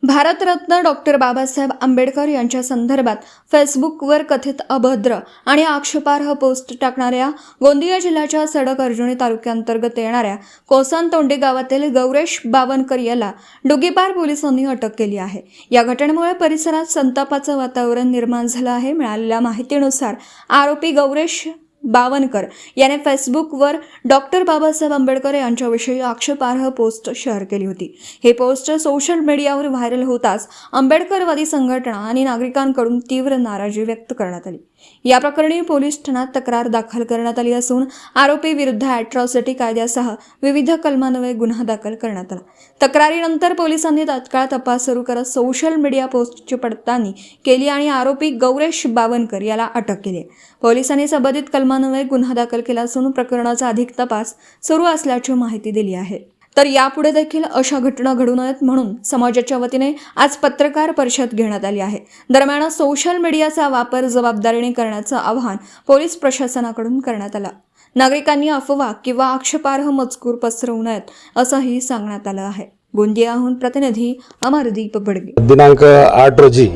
Bharat Ratna doctor Babasaheb Ambedkar यांच्या संदर्भात फेसबुकवर कथित अभद्र आणि आक्षेपार्ह पोस्ट टाकणाऱ्या गोंदिया जिल्ह्याच्या सडक अर्जुनी तालुक्यांतर्गत येणाऱ्या कोसानतोंडी गावातील गौरेश बावनकर याला डुगीपार पोलिसांनी अटक केली आहे। या घटनेमुळे परिसरात संतापाचं वातावरण निर्माण झालं आहे। मिळालेल्या माहितीनुसार आरोपी गौरेश बावनकर याने फेसबुकवर डॉक्टर बाबासाहेब आंबेडकर यांच्याविषयी आक्षेपार्ह पोस्ट शेअर केली होती। ही पोस्ट सोशल मीडियावर व्हायरल होताच आंबेडकरवादी संघटना आणि नागरिकांकडून तीव्र नाराजी व्यक्त करण्यात आली। या प्रकरणी पोलीस ठाण्यात तक्रार दाखल करण्यात आली असून आरोपी विरुद्ध अॅट्रॉसिटी कायद्यासह विविध कलमान्वये गुन्हा दाखल करण्यात आला। तक्रारीनंतर पोलिसांनी तात्काळ तपास सुरू करत सोशल मीडिया पोस्टची पडताळणी केली आणि आरोपी गौरेश बावनकर याला अटक केली। पोलिसांनी संबंधित कलमान्वये गुन्हा दाखल केला असून प्रकरणाचा अधिक तपास सुरू असल्याची माहिती दिली आहे। तर यापुढे देखील अशा घटना घडू नयेत म्हणून समाजाच्या वतीने आज पत्रकार परिषद घेण्यात आली आहे। दरम्यान सोशल मीडियाचा वापर जबाबदारीने करण्याचं आवाहन पोलीस प्रशासनाकडून करण्यात आलं। नागरिकांनी अफवा किंवा आक्षेपार्ह मजकूर पसरवू नयेत असंही सांगण्यात आलं आहे। गोंदियाहून प्रतिनिधी अमरदीप बडगे। दिनांक 8 रोजी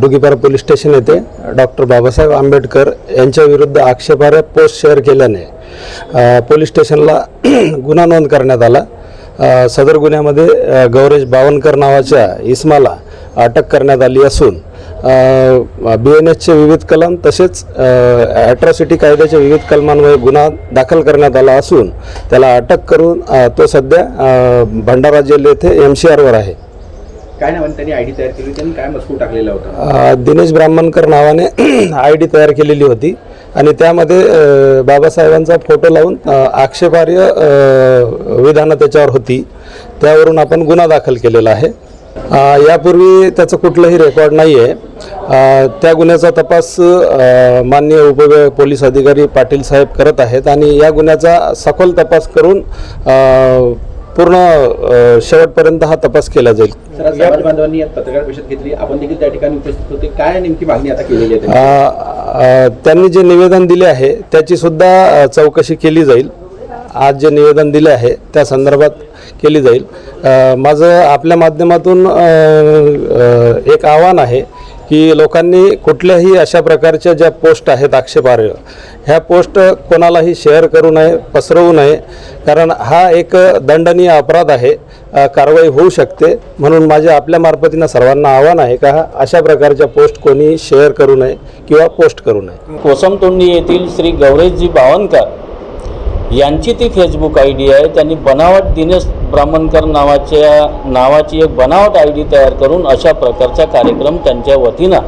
डुगीपार पोलीस स्टेशन येथे डॉक्टर बाबासाहेब आंबेडकर यांच्या विरुद्ध आक्षेपार्ह पोस्ट शेअर केल्याने पोलीस स्टेशनला गुन्हा नोंद करण्यात आला। सदर गुन्ह्यामध्ये गौरेश बावनकर नावाच्या इसमाला अटक करण्यात आली असून BNSचे विविध कलम तसेच अॅट्रॉसिटी कायद्याच्या विविध कलमांवर गुन्हा दाखल करण्यात आला असून त्याला अटक करून तो सध्या भंडारा जेल येथे MCRवर आहे। काय नावाने त्यांनी आयडी तयार केली, त्यांनी काय मजकूर टाकलेला होता? दिनेश ब्राह्मणकर नावाने आयडी तयार केलेली होती आणि त्यामध्ये बाबासाहेबांचा फोटो लावून आक्षेपार्ह विधानं त्याच्यावर होती। त्यावरून आपण गुन्हा दाखल केलेला आहे। यापूर्वी त्याचं कुठलंही रेकॉर्ड नाही आहे। त्या गुन्ह्याचा तपास माननीय उपविभागीय पोलीस अधिकारी पाटील साहेब करत आहेत आणि या गुन्ह्याचा सखोल तपास करून पूर्ण शेवटपर्यंत हा तपास केला जाईल। समाज बांधवांनी पत्रकार परिषद घेतली, आपण देखील त्या ठिकाणी उपस्थित होते। काय नेमकी मागणी आता केलेली आहे? त्यांनी जे निवेदन दिले आहे त्याची सुद्धा चौकशी केली जाईल। आज जे निवेदन दिले आहे त्या संदर्भात केली जाईल। माझं आपल्या माध्यमातून एक आव्हान आहे की लोकांनी कुठल्याही अशा प्रकारच्या ज्या पोस्ट आहेत आक्षेपार्ह, ह्या पोस्ट कोणालाही शेअर करू नये, पसरवू नये, कारण हा एक दंडनीय अपराध आहे, कारवाई होऊ शकते। म्हणून माझ्या आपल्या मार्फतीनं सर्वांना आव्हान आहे का अशा प्रकारच्या पोस्ट कोणी शेअर करू नये किंवा पोस्ट करू नये। कोसमतोंडी येथील श्री गौरेशजी बावनकर यांची ती फेसबुक आयडी आहे। त्यांनी बनावट दिनेश ब्राह्मणकर नावाची एक बनावट आयडी तयार करून अशा प्रकारचा कार्यक्रम त्यांच्या वतीनं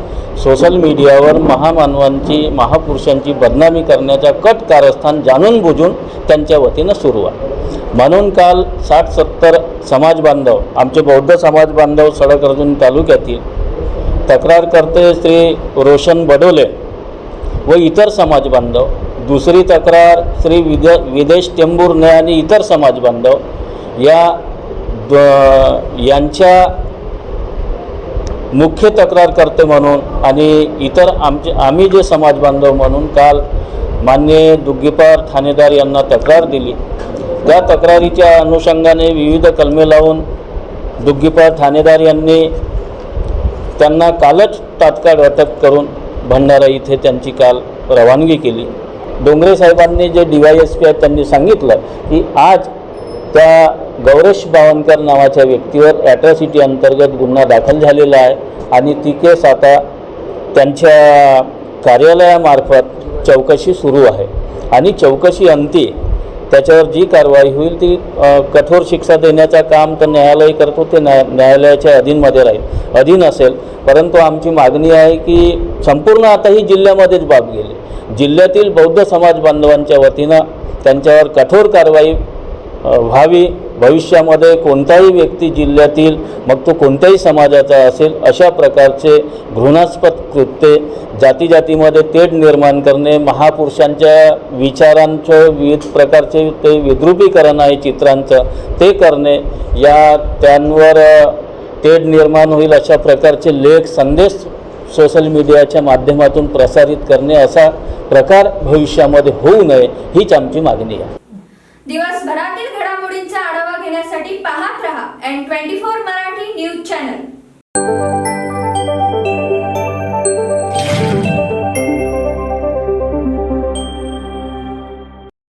सोशल मीडियावर महामानवांची महापुरुषांची बदनामी करण्याचा कट कारस्थान जाणून बुजून त्यांच्या वतीनं सुरू आहे। म्हणून काल 60-70 समाज बांधव, आमचे बौद्ध समाज बांधव सडक अर्जुनी तालुक्यातील तक्रारकर्ते श्री रोशन बडोले व इतर समाज बांधव, दुसरी तक्रार श्री विदेश टेंभुर्णे आणि इतर समाज बांधव यांच्या मुख्य तक्रारकर्ते म्हणून आणि इतर आम्ही जे समाज बांधव म्हणून काल माननीय डुगीपार ठाणेदार यांना तक्रार दिली। त्या तक्रारीच्या अनुषंगाने विविध कलमे लावून डुगीपार ठाणेदार यांनी त्यांना कालच तात्काळ अटक करून भंडारा इथे त्यांची काल रवानगी केली। डोंगरे साहेबांनी जे DYSP आहेत त्यांनी सांगितलं की आज त्या गौरेश बावनकर नावाच्या व्यक्तीवर अॅट्रॉसिटी अंतर्गत गुन्हा दाखल झालेला आहे आणि ती केस आता त्यांच्या कार्यालयामार्फत चौकशी सुरू आहे आणि चौकशी अंती त्याच्यावर जी कारवाई होईल ती कठोर शिक्षा देण्याचं काम तर न्यायालय करतो, ते न्यायालयाच्या अधीन असेल। परंतु आमची मागणी आहे की संपूर्ण आता ही जिल्ह्यामध्येच बाब गेली, जिल्ह्यातील बौद्ध समाज बांधवांच्या वतीनं त्यांच्यावर कठोर कारवाई व्हावी। भविष्यामध्ये कोणताही व्यक्ती जिल्ह्यातील, मग तो कोणत्याही समाजाचा असेल, अशा प्रकारचे घृणास्पद कृत्ये, जातीमध्ये तेढ निर्माण करणे, महापुरुषांच्या विचारांचं विविध प्रकारचे ते विद्रुपीकरण आहे चित्रांचं, ते करणे, त्यांवर तेढ निर्माण होईल अशा प्रकारचे लेख, संदेश सोशल मीडियाच्या माध्यमातून प्रसारित करणे असा प्रकार भविष्यामध्ये होऊ नये हीच आमची मागणी आहे। दिवसभरातील घडामोडींचा आढावा घेण्यासाठी पाहत रहा N24 मराठी न्यूज चॅनल.